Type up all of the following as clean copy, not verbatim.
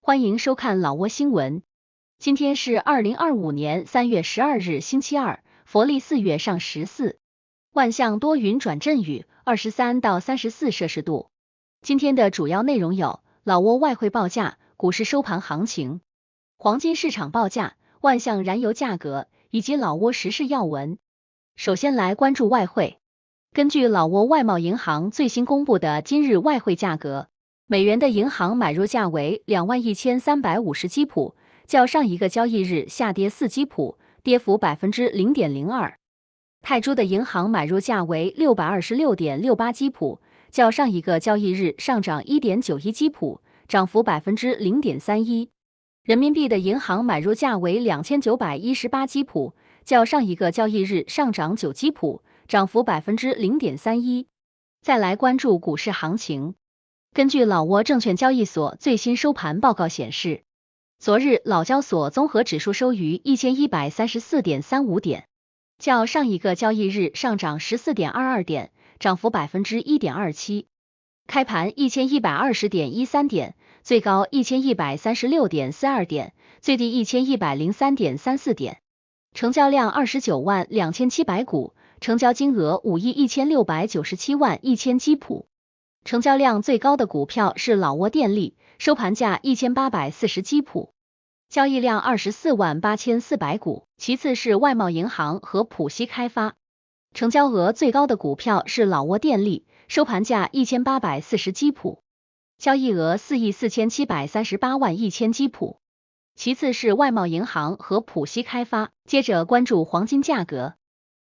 欢迎收看老挝新闻。今天是2025年3月12日星期二，佛历4月上14，万象多云转阵雨，23到34摄氏度。今天的主要内容有：老挝外汇报价、股市收盘行情、黄金市场报价、万象燃油价格以及老挝时事要闻。首先来关注外汇。根据老挝外贸银行最新公布的今日外汇价格，美元的银行买入价为21350基普，较上一个交易日下跌4基普，跌幅0.02%。泰铢的银行买入价为626.68基普，较上一个交易日上涨1.91基普，涨幅0.31%。人民币的银行买入价为2918基普，较上一个交易日上涨9基普，涨幅0.31%。再来关注股市行情。根据老挝证券交易所最新收盘报告显示，昨日老交所综合指数收于1134.35点，较上一个交易日上涨14.22点，涨幅1.27%。开盘1120.13点，最高1136.42点，最低1103.34点。成交量292700股，成交金额51697万1000基普。成交量最高的股票是老挝电力，收盘价1840基普，交易量24万8400股，其次是外贸银行和浦西开发。成交额最高的股票是老挝电力，收盘价1840基普，交易额4亿4738万1000基普，其次是外贸银行和浦西开发。接着关注黄金价格。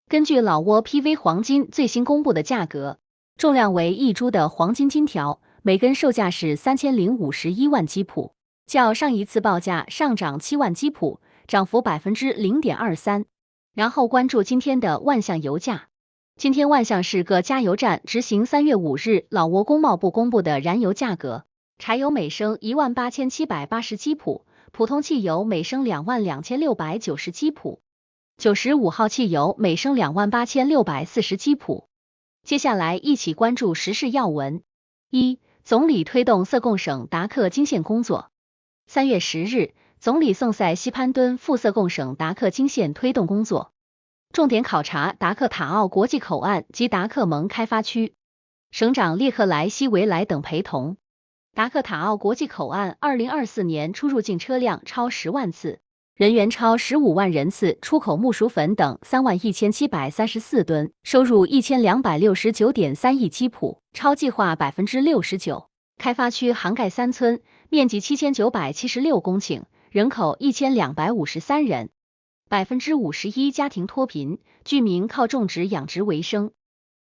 根据老挝 PV 黄金最新公布的价格，重量为1铢的黄金金条，每根售价是3051万基普，较上一次报价上涨7万基普，涨幅0.23%。然后关注今天的万象油价。今天万象市各加油站执行3月5日老挝工贸部公布的燃油价格，柴油每升18780基普，普通汽油每升22690基普，95号汽油每升28640基普。接下来一起关注时事要闻。1. 总理推动色贡省达克经线工作。3月10日，总理宋塞西潘敦赴色贡省达克经线推动工作，重点考察达克塔奥国际口岸及达克蒙开发区。省长列克莱西维莱等陪同。达克塔奥国际口岸2024年出入境车辆超10万次，人员超15万人次，出口木薯粉等31734吨，收入1269.3亿基普，超计划69%。开发区涵盖3村，面积7976公顷，人口1253人，51%家庭脱贫，居民靠种植养殖为生。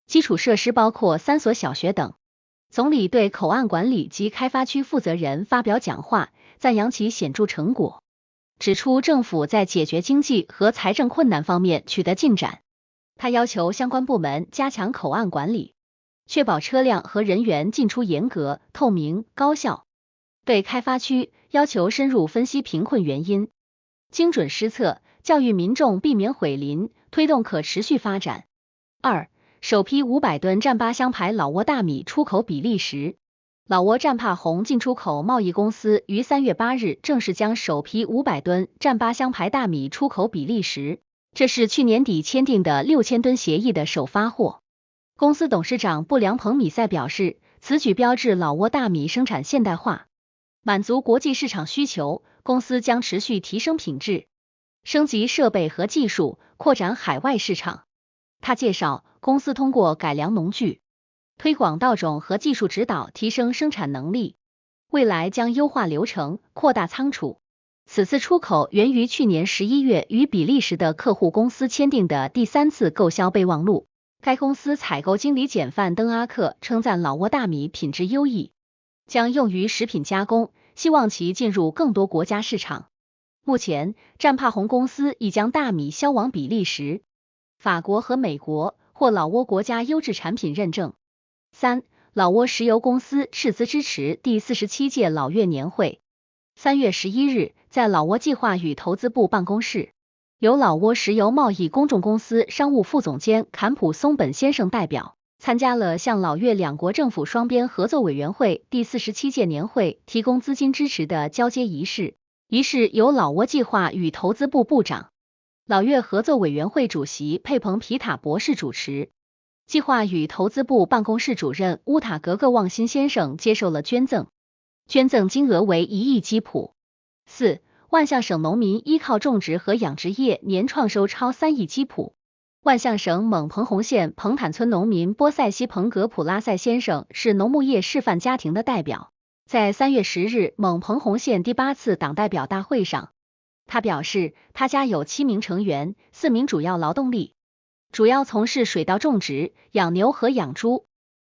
基础设施包括3所小学等。总理对口岸管理及开发区负责人发表讲话，赞扬其显著成果，指出政府在解决经济和财政困难方面取得进展。他要求相关部门加强口岸管理，确保车辆和人员进出严格、透明、高效。对开发区要求深入分析贫困原因，精准施策，教育民众避免毁林，推动可持续发展。2. 首批500吨占巴香牌老挝大米出口比利时。老挝占帕红进出口贸易公司于3月8日正式将首批500吨占巴香牌大米出口比利时，这是去年底签订的6000吨协议的首发货。公司董事长布良彭米塞表示，此举标志老挝大米生产现代化，满足国际市场需求。公司将持续提升品质，升级设备和技术，扩展海外市场。他介绍，公司通过改良农具、推广稻种和技术指导提升生产能力，未来将优化流程，扩大仓储。此次出口源于去年11月与比利时的客户公司签订的第3次购销备忘录。该公司采购经理简范登阿克称赞老挝大米品质优异，将用于食品加工，希望其进入更多国家市场。目前，占帕红公司已将大米销往比利时、法国和美国，获老挝国家优质产品认证。3. 老挝石油公司斥资支持第47届老越年会。3月11日，在老挝计划与投资部办公室，由老挝石油贸易公众公司商务副总监坎普松本先生代表，参加了向老越两国政府双边合作委员会第47届年会提供资金支持的交接仪式。仪式由老挝计划与投资部部长、老越合作委员会主席佩蓬皮塔博士主持。计划与投资部办公室主任乌塔格格旺辛先生接受了捐赠，捐赠金额为1亿基普。4. 万象省农民依靠种植和养殖业年创收超3亿基普。万象省蒙彭洪县彭坦村农民波塞西彭格普拉塞先生是农牧业示范家庭的代表。在3月10日蒙彭洪县第8次党代表大会上，他表示他家有7名成员，4名主要劳动力，主要从事水稻种植、养牛和养猪。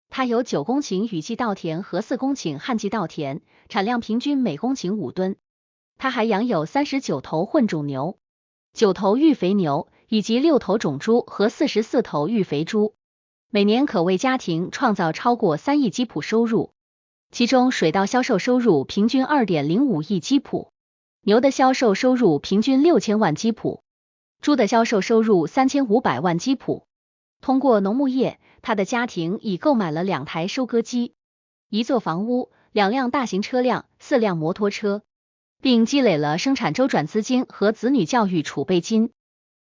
他有9公顷雨季稻田和4公顷旱季稻田，产量平均每公顷5吨。他还养有39头混种牛、9头育肥牛，以及6头种猪和44头育肥猪，每年可为家庭创造超过3亿基普收入，其中水稻销售收入平均 2.05 亿基普，牛的销售收入平均6000万基普，猪的销售收入3500万基普。通过农牧业，他的家庭已购买了2台收割机、1座房屋、2辆大型车辆、4辆摩托车，并积累了生产周转资金和子女教育储备金。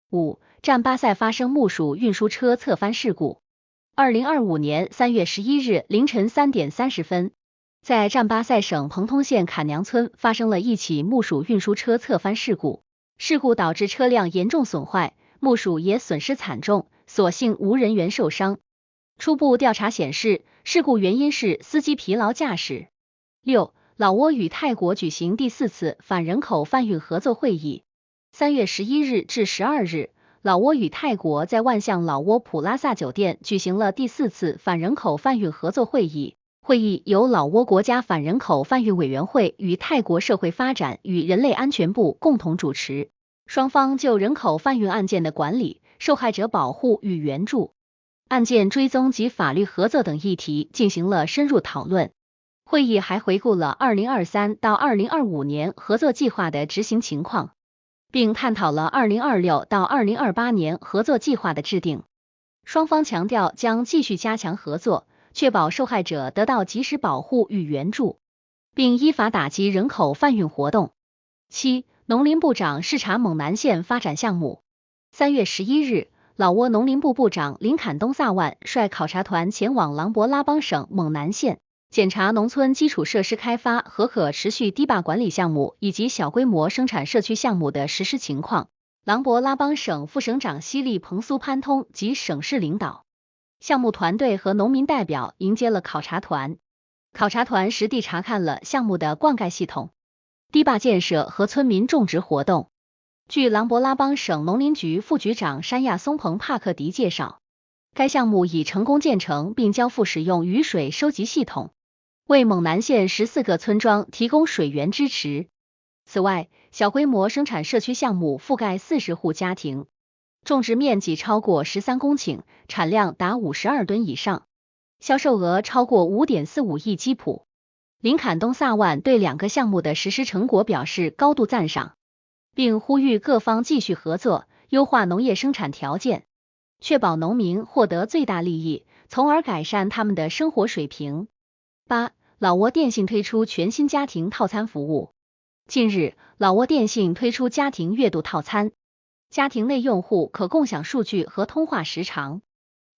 5. 占巴塞发生木薯运输车侧翻事故。2025年3月11日凌晨3点30分，在占巴塞省彭通县坎娘村发生了一起木薯运输车侧翻事故，事故导致车辆严重损坏，木薯也损失惨重，所幸无人员受伤。初步调查显示，事故原因是司机疲劳驾驶。6. 老挝与泰国举行第4次反人口贩运合作会议。3月11日至12日，老挝与泰国在万象老挝普拉萨酒店举行了第4次反人口贩运合作会议。会议由老挝国家反人口贩运委员会与泰国社会发展与人类安全部共同主持，双方就人口贩运案件的管理、受害者保护与援助、案件追踪及法律合作等议题进行了深入讨论。会议还回顾了2023到2025年合作计划的执行情况，并探讨了2026到2028年合作计划的制定。双方强调将继续加强合作，确保受害者得到及时保护与援助，并依法打击人口贩运活动。7. 农林部长视察蒙南县发展项目。3月11日，老挝农林部部长林坎东萨万率考察团前往琅勃拉邦省蒙南县，检查农村基础设施开发和可持续堤坝管理项目以及小规模生产社区项目的实施情况。琅勃拉邦省副省长西利彭苏潘通及省市领导、项目团队和农民代表迎接了考察团。考察团实地查看了项目的灌溉系统、堤坝建设和村民种植活动。据琅勃拉邦省农林局副局长山亚松彭帕克迪介绍，该项目已成功建成并交付使用雨水收集系统，为蒙南县14个村庄提供水源支持。此外，小规模生产社区项目覆盖40户家庭，种植面积超过13公顷，产量达52吨以上，销售额超过 5.45 亿基普。林坎东萨万对2个项目的实施成果表示高度赞赏，并呼吁各方继续合作，优化农业生产条件，确保农民获得最大利益，从而改善他们的生活水平。8. 老挝电信推出全新家庭套餐服务。近日，老挝电信推出家庭月度套餐，家庭内用户可共享数据和通话时长。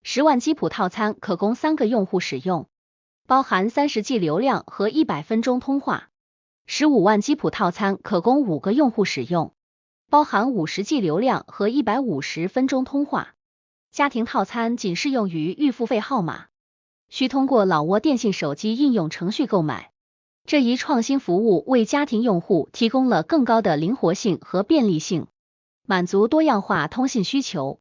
10万基普套餐可供3个用户使用，包含30G 流量和100分钟通话。15万基普套餐可供5个用户使用，包含50G 流量和150分钟通话。家庭套餐仅适用于预付费号码，需通过老挝电信手机应用程序购买。这一创新服务为家庭用户提供了更高的灵活性和便利性，满足多样化通信需求。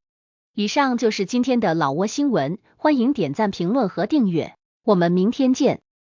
以上就是今天的老挝新闻，欢迎点赞、评论和订阅，我们明天见。